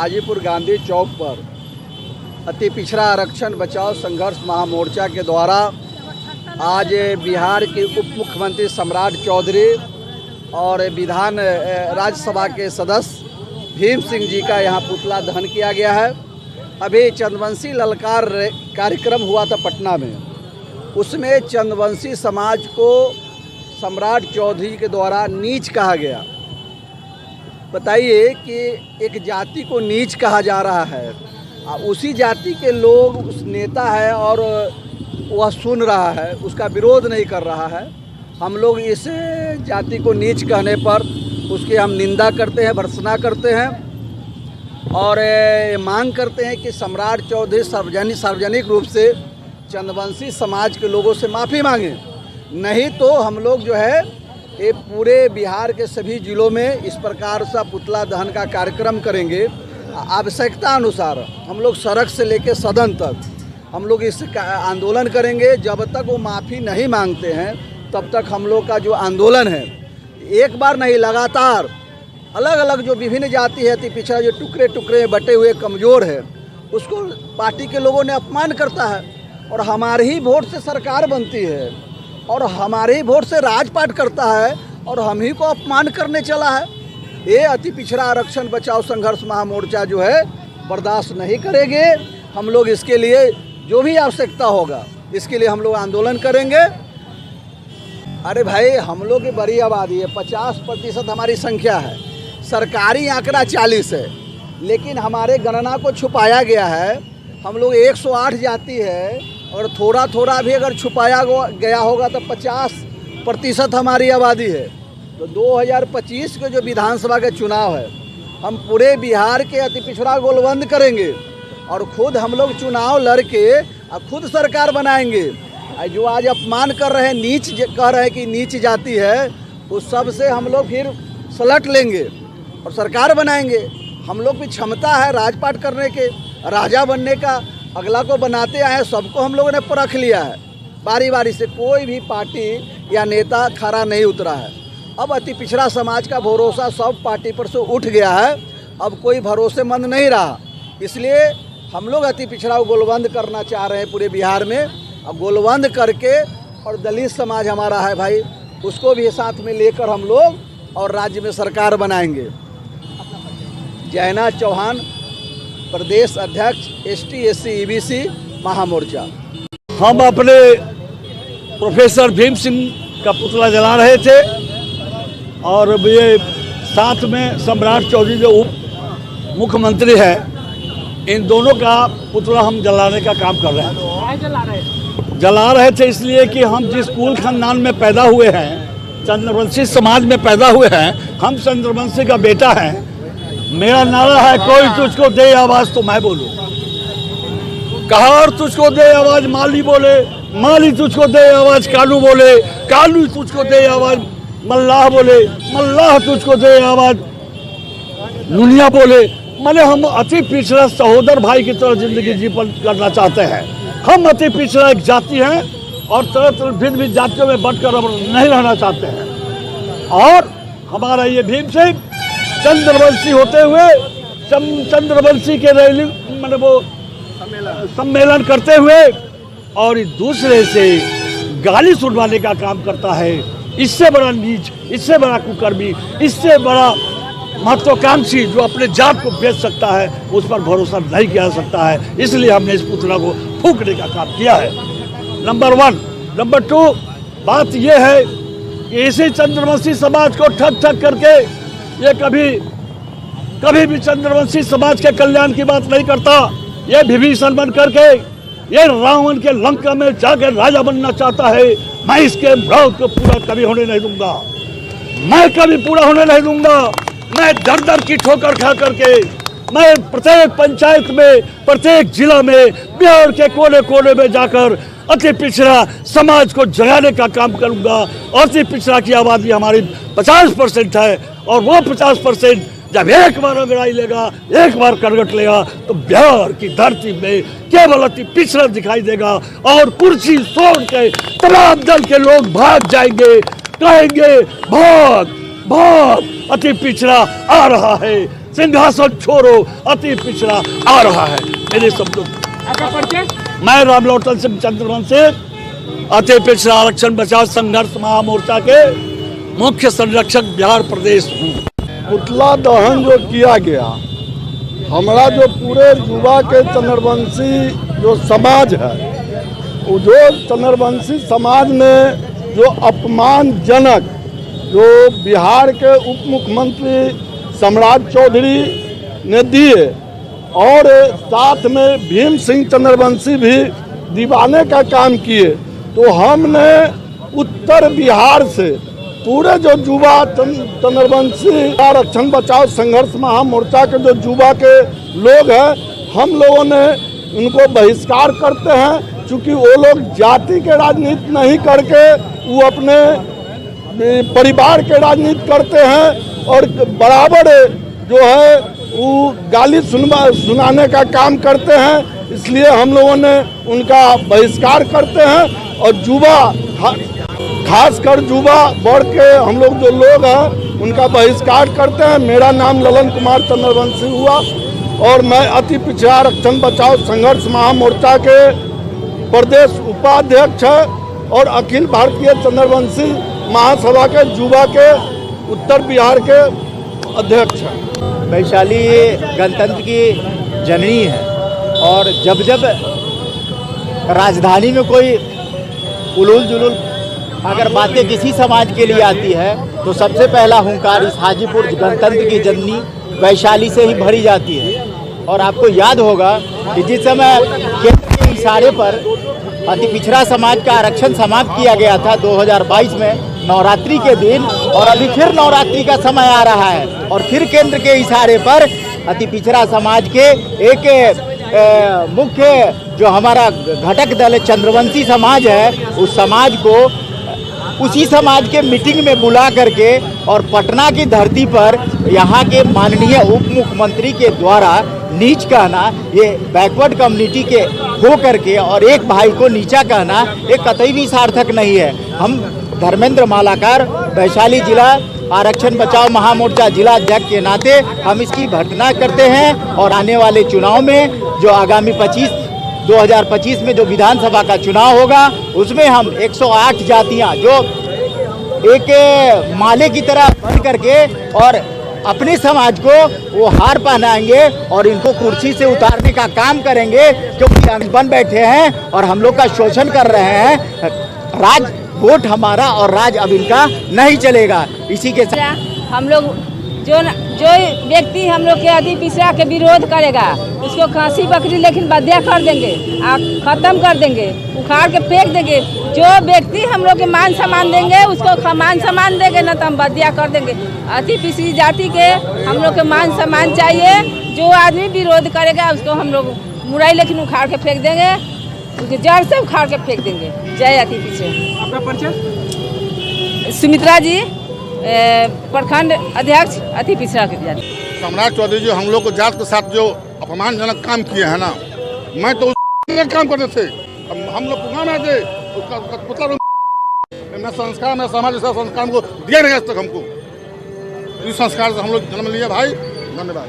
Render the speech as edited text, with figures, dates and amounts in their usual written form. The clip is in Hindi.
हाजीपुर गांधी चौक पर अति पिछड़ा आरक्षण बचाओ संघर्ष महामोर्चा के द्वारा आज बिहार के उप मुख्यमंत्री सम्राट चौधरी और विधान राज्यसभा के सदस्य भीम सिंह जी का यहाँ पुतला दहन किया गया है। अभी चंद्रवंशी ललकार कार्यक्रम हुआ था पटना में, उसमें चंद्रवंशी समाज को सम्राट चौधरी के द्वारा नीच कहा गया। बताइए कि एक जाति को नीच कहा जा रहा है, उसी जाति के लोग उस नेता है और वह सुन रहा है, उसका विरोध नहीं कर रहा है। हम लोग इस जाति को नीच कहने पर उसकी हम निंदा करते हैं, भर्त्सना करते हैं और मांग करते हैं कि सम्राट चौधरी सार्वजनिक रूप से चंद्रवंशी समाज के लोगों से माफ़ी मांगे, नहीं तो हम लोग जो है ये पूरे बिहार के सभी जिलों में इस प्रकार सा पुतला दहन का कार्यक्रम करेंगे। आवश्यकता अनुसार हम लोग सड़क से लेकर सदन तक हम लोग इस आंदोलन करेंगे। जब तक वो माफ़ी नहीं मांगते हैं तब तक हम लोग का जो आंदोलन है, एक बार नहीं लगातार अलग अलग जो विभिन्न जाति है, अति पिछड़ा जो टुकड़े टुकड़े बटे हुए कमज़ोर है, उसको पार्टी के लोगों ने अपमान करता है और हमारे ही वोट से सरकार बनती है और हमारे ही वोट से राजपाट करता है और हम ही को अपमान करने चला है। ये अति पिछड़ा आरक्षण बचाओ संघर्ष महामोर्चा जो है बर्दाश्त नहीं करेंगे। हम लोग इसके लिए जो भी आवश्यकता होगा इसके लिए हम लोग आंदोलन करेंगे। अरे भाई, हम लोग की बड़ी आबादी है, 50% हमारी संख्या है, सरकारी आंकड़ा 40 है, लेकिन हमारे गणना को छुपाया गया है। हम लोग 108 जाति है और थोड़ा थोड़ा भी अगर छुपाया गया होगा तो 50% हमारी आबादी है। तो 2025 के जो विधानसभा के चुनाव है, हम पूरे बिहार के अति पिछड़ा गोलबंद करेंगे और खुद हम लोग चुनाव लड़ के खुद सरकार बनाएंगे। जो आज अपमान कर रहे हैं, नीच कह रहे हैं कि नीच जाति है, उस सब से हम लोग फिर सलट लेंगे और सरकार बनाएंगे। हम लोग की क्षमता है राजपाट करने के, राजा बनने का, अगला को बनाते आए, सबको हम लोगों ने परख लिया है। बारी बारी से कोई भी पार्टी या नेता खड़ा नहीं उतरा है। अब अति पिछड़ा समाज का भरोसा सब पार्टी पर से उठ गया है, अब कोई भरोसेमंद नहीं रहा। इसलिए हम लोग अति पिछड़ा को गोलबंद करना चाह रहे हैं पूरे बिहार में। अब गोलबंद करके और दलित समाज हमारा है भाई, उसको भी साथ में लेकर हम लोग और राज्य में सरकार बनाएंगे। जयनाथ चौहान, प्रदेश अध्यक्ष ST SC EBC महामोर्चा। हम अपने प्रोफेसर भीम सिंह का पुतला जला रहे थे और ये साथ में सम्राट चौधरी जो उप मुख्यमंत्री है, इन दोनों का पुतला हम जलाने का काम कर रहे हैं। जला रहे थे इसलिए कि हम जिस कुल खानदान में पैदा हुए हैं, चंद्रवंशी समाज में पैदा हुए हैं, हम चंद्रवंशी का बेटा है। मेरा नारा है, कोई तुझको दे आवाज़ तो मैं बोलूं। कहार तुझको दे आवाज़ माली बोले, माली तुझको दे आवाज़ कालू बोले, कालू तुझको दे आवाज़ मल्लाह बोले, मल्लाह तुझको दे आवाज़ दुनिया बोले। माने हम अति पिछड़ा सहोदर भाई की तरह जिंदगी जीवन करना चाहते हैं। हम अति पिछड़ा एक जाति हैं और तरह तरह भिन्न भिन्न जातियों में बंटकर नहीं रहना चाहते हैं। और हमारा ये भीम सिंह चंद्रवंशी होते हुए चंद्रवंशी के रैली मैंने वो सम्मेलन करते हुए और एक दूसरे से गाली सुनवाने का काम करता है। इससे बड़ा नीच, इससे बड़ा कुकर्मी, इससे बड़ा महत्वाकांक्षी जो अपने जात को बेच सकता है, उस पर भरोसा नहीं किया जा सकता है। इसलिए हमने इस पुतला को फूंकने का काम किया है। नंबर 1। नंबर 2, बात यह है कि इसी चंद्रवंशी समाज को ठग ठग करके ये कभी भी चंद्रवंशी समाज के कल्याण की बात नहीं करता। ये विभीषण बन करके ये रावण के लंका में जाकर राजा बनना चाहता है। मैं इसके विरोध को पूरा कभी होने नहीं दूंगा, मैं कभी पूरा होने नहीं दूंगा। मैं दर दर की ठोकर खा करके मैं प्रत्येक पंचायत में, प्रत्येक जिला में, बिहार के कोने कोने में जाकर अति पिछड़ा समाज को जगाने का काम करूंगा। अति पिछड़ा की आबादी हमारी 50% है और वो 50% जब एक बार अंगड़ाई लेगा, एक बार करगट लेगा, तो बिहार की धरती में केवल अति पिछड़ा दिखाई देगा और कुर्सी छोड़ के तमाम दल के लोग भाग जाएंगे, कहेंगे भाग भाग, अति पिछड़ा आ रहा है। सिंहासन छोड़ो, अति पिछड़ा आ रहा है। मेरे शब्दों आपका परिचय? मैं रामलोटन सिंह चंद्रवंशी, अति पिछड़ा आरक्षण बचाओ संघर्ष महामोर्चा के मुख्य संरक्षक बिहार प्रदेश हूँ। पुतला दहन जो किया गया, हमारा जो पूरे युवा के चंद्रवंशी जो समाज है, वो जो चंद्रवंशी समाज में जो अपमानजनक जो बिहार के उप मुख्यमंत्री सम्राट चौधरी ने दिए और साथ में भीम सिंह चंद्रवंशी भी दीवाने का काम किए, तो हमने उत्तर बिहार से पूरे जो युवा चंद्रवंशी आरक्षण बचाओ संघर्ष महामोर्चा के जो युवा के लोग हैं, हम लोगों ने उनको बहिष्कार करते हैं, क्योंकि वो लोग जाति के राजनीति नहीं करके वो अपने परिवार के राजनीति करते हैं और बराबर जो है वो गाली सुनाने का काम करते हैं। इसलिए हम लोगों ने उनका बहिष्कार करते हैं और युवा, खासकर युवा वर्ग के हम लोग जो लोग हैं उनका बहिष्कार करते हैं। मेरा नाम ललन कुमार चंद्रवंशी हुआ और मैं अति पिछड़ा आरक्षण बचाओ संघर्ष महामोर्चा के प्रदेश उपाध्यक्ष है और अखिल भारतीय चंद्रवंशी महासभा के युवा के उत्तर बिहार के अध्यक्ष हैं। वैशाली गणतंत्र की जननी है और जब जब राजधानी में कोई उलूल जुलूल अगर बातें किसी समाज के लिए आती है तो सबसे पहला हुंकार इस हाजीपुर गणतंत्र की जननी वैशाली से ही भरी जाती है। और आपको याद होगा कि जिस समय केंद्र के इशारे पर अति पिछड़ा समाज का आरक्षण समाप्त किया गया था 2022 में नवरात्रि के दिन, और अभी फिर नवरात्रि का समय आ रहा है और फिर केंद्र के इशारे पर अति पिछड़ा समाज के एक मुख्य जो हमारा घटक दल है चंद्रवंशी समाज है, उस समाज को उसी समाज के मीटिंग में बुला करके और पटना की धरती पर यहाँ के माननीय उप मुख्यमंत्री के द्वारा नीच कहना, ये बैकवर्ड कम्युनिटी के हो करके और एक भाई को नीचा कहना ये कतई भी सार्थक नहीं है। हम धर्मेंद्र मालाकार वैशाली जिला आरक्षण बचाओ महामोर्चा जिला अध्यक्ष के नाते हम इसकी भर्त्सना करते हैं और आने वाले चुनाव में जो आगामी 2025 में जो विधानसभा का चुनाव होगा उसमें हम 108 जातियां जो एक माले की तरह बन करके और अपने समाज को वो हार पहनाएंगे और इनको कुर्सी से उतारने का काम करेंगे, क्योंकि अंश बन बैठे हैं और हम लोग का शोषण कर रहे हैं। राज वोट हमारा और राज अब इनका नहीं चलेगा। इसी के साथ हम लोग जो व्यक्ति हम लोग के अति पिछड़ा के विरोध करेगा उसको खांसी बकरी लेकिन बंदिया कर देंगे, खत्म कर देंगे, उखाड़ के फेंक देंगे। जो व्यक्ति हम लोग के मान सम्मान देंगे उसको मान सम्मान देंगे, ना तो हम बंदिया कर देंगे। अति पिछड़ी जाति के हम लोग के मान सम्मान चाहिए। जो आदमी विरोध करेगा उसको हम लोग मुरई लेकिन उखाड़ के फेंक देंगे, उसके जड़ से उखाड़ के फेंक देंगे। जय अति पिछड़े। आपका परिचय? सुमित्रा जी, प्रखंड अध्यक्ष अति पिछड़ा के जाति। सम्राट चौधरी जो हम लोग को जात के साथ जो अपमानजनक काम किए हैं ना, मैं तो उस काम करते थे। हम लोग पुराना में थे, उसका पुतला मैं संस्कार में समाज जैसा संस्कार को दिया नहीं आज तक हमको। इस संस्कार से हम लोग जन्म लिया भाई। धन्यवाद।